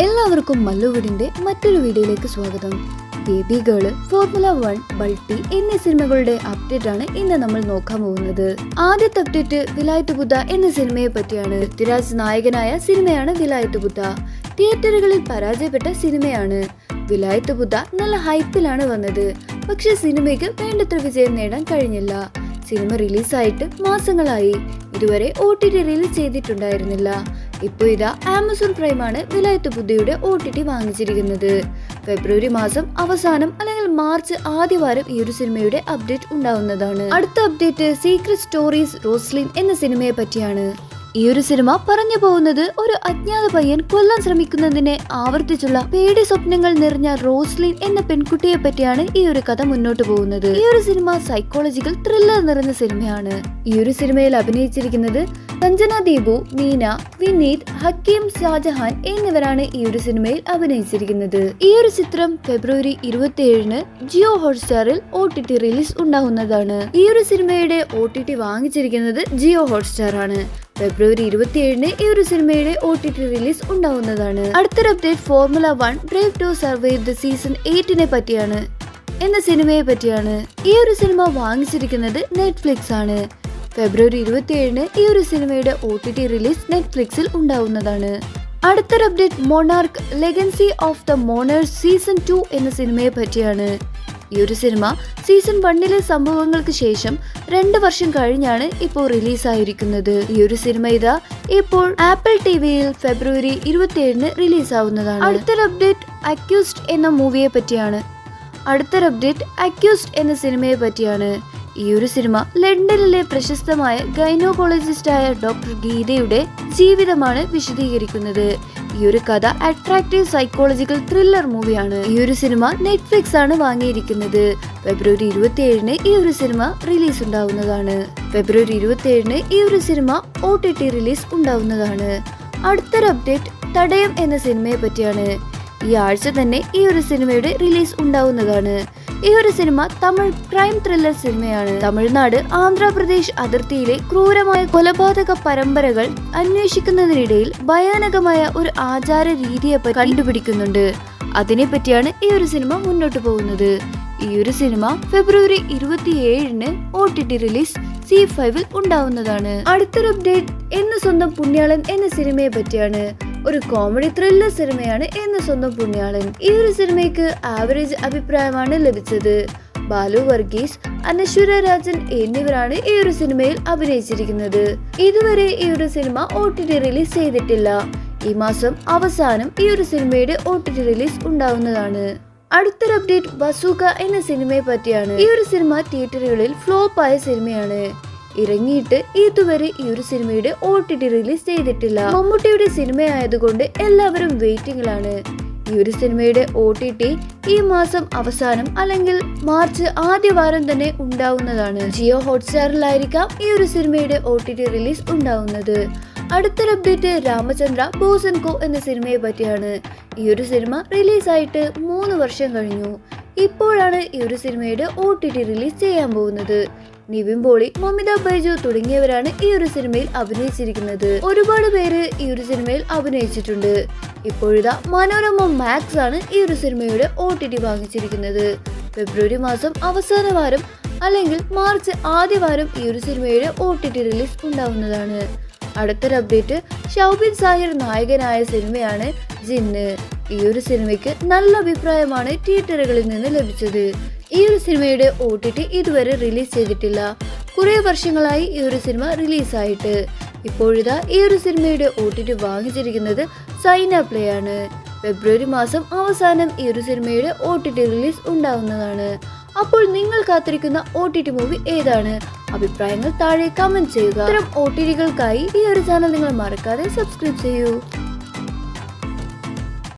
എല്ലാവർക്കും മല്ലുവിടിന്റെ മറ്റൊരു വീഡിയോയിലേക്ക് സ്വാഗതം. ബേബി ഗേൾ, ഫോർമുല 1, ബൾട്ടി എന്നീ സിനിമകളുടെ അപ്ഡേറ്റ് ആണ് ഇന്ന് നമ്മൾ നോക്കാൻ പോകുന്നത്. ആദ്യത്തെ അപ്ഡേറ്റ് വിലായത്ത് ബുദ്ധ എന്ന സിനിമയെ പറ്റിയാണ്. പൃഥ്വിരാജ് നായകനായ സിനിമയാണ് വിലായത്ത് ബുദ്ധ. തിയേറ്ററുകളിൽ പരാജയപ്പെട്ട സിനിമയാണ്. വിലായത്ത് ബുദ്ധ നല്ല ഹൈപ്പിലാണ് വന്നത്. പക്ഷെ സിനിമയ്ക്ക് വേണ്ടത്ര വിജയം നേടാൻ കഴിഞ്ഞില്ല. സിനിമ റിലീസായിട്ട് മാസങ്ങളായി. ഇതുവരെ OTT റിലീസ് ചെയ്തിട്ടുണ്ടായിരുന്നില്ല. ഇപ്പോൾ ഇതാ ആമസോൺ പ്രൈമാണ് വിലായത്ത് ബുദ്ധയുടെ OTT വാങ്ങിച്ചിരിക്കുന്നത്. ഫെബ്രുവരി മാസം അവസാനം അല്ലെങ്കിൽ മാർച്ച് ആദ്യവാരം ഈ ഒരു സിനിമയുടെ അപ്ഡേറ്റ് ഉണ്ടാവുന്നതാണ്. അടുത്ത അപ്ഡേറ്റ് സീക്രട്ട് സ്റ്റോറീസ് റോസ്ലിൻ എന്ന സിനിമയെ പറ്റിയാണ്. ഈ ഒരു സിനിമ പറഞ്ഞു പോകുന്നത് ഒരു അജ്ഞാത പയ്യൻ കൊല്ലാൻ ശ്രമിക്കുന്നതിനെ ആവർത്തിച്ചുള്ള പേടി സ്വപ്നങ്ങൾ നിറഞ്ഞ റോസ്ലിൻ എന്ന പെൺകുട്ടിയെ പറ്റിയാണ് ഈ ഒരു കഥ മുന്നോട്ട് പോകുന്നത്. ഈ ഒരു സിനിമ സൈക്കോളജിക്കൽ ത്രില്ലർ നിറഞ്ഞ സിനിമയാണ്. ഈ ഒരു സിനിമയിൽ അഭിനയിച്ചിരിക്കുന്നത് സഞ്ജന ദീപു, മീന, വിനീത്, ഹക്കീം ഷാജഹാൻ എന്നിവരാണ് ഈ ഒരു സിനിമയിൽ അഭിനയിച്ചിരിക്കുന്നത്. ഈ ഒരു ചിത്രം ഫെബ്രുവരി 27-ന് ജിയോ ഹോട്ട്സ്റ്റാറിൽ OTT റിലീസ് ഉണ്ടാവുന്നതാണ്. ഈ ഒരു സിനിമയുടെ OTT വാങ്ങിച്ചിരിക്കുന്നത് ജിയോ ഹോട്ട്സ്റ്റാർ ആണ്. ഫെബ്രുവരി 27-ന് ഈ ഒരു സിനിമയുടെ OTT റിലീസ് ഉണ്ടാവുന്നതാണ്. അടുത്തൊരു update formula 1 drive to survive the season 8-നെ പറ്റിയാണ് എന്ന സിനിമയെ പറ്റിയാണ്. ഈ ഒരു സിനിമ വാങ്ങിച്ചിരിക്കുന്നത് നെറ്റ്ഫ്ലിക്സ് ആണ്. ഫെബ്രുവരി 27-ന് ഈ ഒരു സിനിമയുടെ OTT റിലീസ് നെറ്റ്ഫ്ലിക്സിൽ ഉണ്ടാവുന്നതാണ്. അടുത്തൊരു update monarch legacy of the monsters season 2 എന്ന സിനിമയെ പറ്റിയാണ്. ഈ ഒരു സിനിമ സീസൺ 1-ലെ സംഭവങ്ങൾക്ക് ശേഷം 2 വർഷം കഴിഞ്ഞാണ് ഇപ്പോൾ റിലീസായിരിക്കുന്നത്. ഈ ഒരു സിനിമ ഇതാ ഇപ്പോൾ ആപ്പിൾ TVയിൽ ഫെബ്രുവരി 27-ന് റിലീസ് ആവുന്നതാണ്. അടുത്തൊരു അപ്ഡേറ്റ് അക്യൂസ്ഡ് എന്ന മൂവിയെ പറ്റിയാണ്. അടുത്തൊരു അപ്ഡേറ്റ് അക്യൂസ്ഡ് എന്ന സിനിമയെ പറ്റിയാണ്. ഈ ഒരു സിനിമ ലണ്ടനിലെ പ്രശസ്തമായ ഗൈനോക്കോളജിസ്റ്റായ ഡോക്ടർ ഗീതയുടെ ജീവിതമാണ് വിശദീകരിക്കുന്നത്. ഈ ഒരു കഥ അട്രാക്റ്റീവ് സൈക്കോളജിക്കൽ ത്രില്ലർ മൂവിയാണ്. ഈ ഒരു സിനിമ നെറ്റ്ഫ്ലിക്സ് ആണ് വാങ്ങിയിരിക്കുന്നത്. ഫെബ്രുവരി 27-ന് ഈ ഒരു സിനിമ റിലീസ് ഉണ്ടാവുന്നതാണ്. ഫെബ്രുവരി 27-ന് ഈ ഒരു സിനിമ OTT റിലീസ് ഉണ്ടാവുന്നതാണ്. അടുത്തൊരു അപ്ഡേറ്റ് തടയം എന്ന സിനിമയെ പറ്റിയാണ്. ഈ ആഴ്ച തന്നെ ഈ ഒരു സിനിമയുടെ റിലീസ് ഉണ്ടാവുന്നതാണ്. ഈ ഒരു സിനിമ തമിഴ് ക്രൈം ത്രില്ലർ സിനിമയാണ്. തമിഴ്നാട് ആന്ധ്രാപ്രദേശ് അതിർത്തിയിലെ ക്രൂരമായ കൊലപാതക പരമ്പരകൾ അന്വേഷിക്കുന്നതിനിടയിൽ ഭയാനകമായ ഒരു ആചാര രീതിയെ കണ്ടുപിടിക്കുന്നുണ്ട്. അതിനെ പറ്റിയാണ് ഈ ഒരു സിനിമ മുന്നോട്ട് പോകുന്നത്. ഈ ഒരു സിനിമ ഫെബ്രുവരി 27-ന് OTT റിലീസ് C5-ൽ ഉണ്ടാവുന്നതാണ്. അടുത്തൊരു അപ്ഡേറ്റ് എന്ന് സ്വന്തം പുണ്യാളൻ എന്ന സിനിമയെ പറ്റിയാണ്. ഒരു കോമഡി ത്രില്ലർ സിനിമയാണ് എന്ന് സ്വന്തം പുണ്യാളൻ. ഈ ഒരു സിനിമയ്ക്ക് ആവറേജ് അഭിപ്രായമാണ് ലഭിച്ചത്. ബാലു വർഗീസ്, അനശ്വര രാജൻ എന്നിവരാണ് ഈ ഒരു സിനിമയിൽ അഭിനയിച്ചിരിക്കുന്നത്. ഇതുവരെ ഈ ഒരു സിനിമ OTT റിലീസ് ചെയ്തിട്ടില്ല. ഈ മാസം അവസാനം ഈ ഒരു സിനിമയുടെ OTT റിലീസ് ഉണ്ടാവുന്നതാണ്. അടുത്തൊരു അപ്ഡേറ്റ് ബസൂക്ക എന്ന സിനിമയെ പറ്റിയാണ്. ഈ ഒരു സിനിമ തിയേറ്ററുകളിൽ ഫ്ലോപ്പ് ആയ സിനിമയാണ്. ഇറങ്ങിയിട്ട് ഇതുവരെ ഈ ഒരു സിനിമയുടെ OTT റിലീസ് ചെയ്തിട്ടില്ല. മമ്മൂട്ടിയുടെ സിനിമയായതുകൊണ്ട് എല്ലാവരും വെയിറ്റിംഗിലാണ്. ഈ ഒരു സിനിമയുടെ OTT ഈ മാസം അവസാനം അല്ലെങ്കിൽ മാർച്ച് ആദ്യവാരം തന്നെ ഉണ്ടാവുന്നതാണ്. ജിയോ ഹോട്ട്സ്റ്റാറിലായിരിക്കാം ഈ ഒരു സിനിമയുടെ OTT റിലീസ് ഉണ്ടാവുന്നത്. അടുത്തൊരു അപ്ഡേറ്റ് രാമചന്ദ്ര ബോസ് ആൻഡ് കോ എന്ന സിനിമയെ പറ്റിയാണ്. ഈ ഒരു സിനിമ റിലീസായിട്ട് 3 വർഷം കഴിഞ്ഞു. ഇപ്പോഴാണ് ഈ ഒരു സിനിമയുടെ OTT റിലീസ് ചെയ്യാൻ പോകുന്നത്. നിവിൻ പോളി, മമിത ബൈജു തുടങ്ങിയവരാണ് ഈ ഒരു സിനിമയിൽ അഭിനയിച്ചിരിക്കുന്നത്. ഒരുപാട് പേര് ഈ ഒരു സിനിമയിൽ അഭിനയിച്ചിട്ടുണ്ട്. ഇപ്പോഴിതാ മനോരമ മാക്സ് ആണ് ഈ ഒരു സിനിമയുടെ OTT വാങ്ങിച്ചിരിക്കുന്നത്. ഫെബ്രുവരി മാസം അവസാന വാരം അല്ലെങ്കിൽ മാർച്ച് ആദ്യവാരം ഈ ഒരു സിനിമയുടെ OTT റിലീസ് ഉണ്ടാവുന്നതാണ്. അടുത്തൊരു അപ്ഡേറ്റ് ഷൗബിൻ സാഹിർ നായകനായ സിനിമയാണ് ജിന്ന്. ഈ ഒരു സിനിമയ്ക്ക് നല്ല അഭിപ്രായമാണ് തിയേറ്ററുകളിൽ നിന്ന് ലഭിച്ചത്. ഈ ഒരു സിനിമയുടെ OTT ഇതുവരെ റിലീസ് ചെയ്തിട്ടില്ല. കുറെ വർഷങ്ങളായി ഈ ഒരു സിനിമ റിലീസായിട്ട്. ഇപ്പോഴിതാ ഈ ഒരു സിനിമയുടെ OTT വാങ്ങിച്ചിരിക്കുന്നത് സൈന പ്ലേ ആണ്. ഫെബ്രുവരി മാസം അവസാനം ഈ ഒരു സിനിമയുടെ OTT റിലീസ് ഉണ്ടാവുന്നതാണ്. അപ്പോൾ നിങ്ങൾ കാത്തിരിക്കുന്ന OTT മൂവി ഏതാണ്? അഭിപ്രായങ്ങൾ താഴെ കമന്റ് ചെയ്യുക. ഇത്തരം OTT-കൾക്കായി ഈ ഒരു ചാനൽ നിങ്ങൾ മറക്കാതെ സബ്സ്ക്രൈബ് ചെയ്യൂ.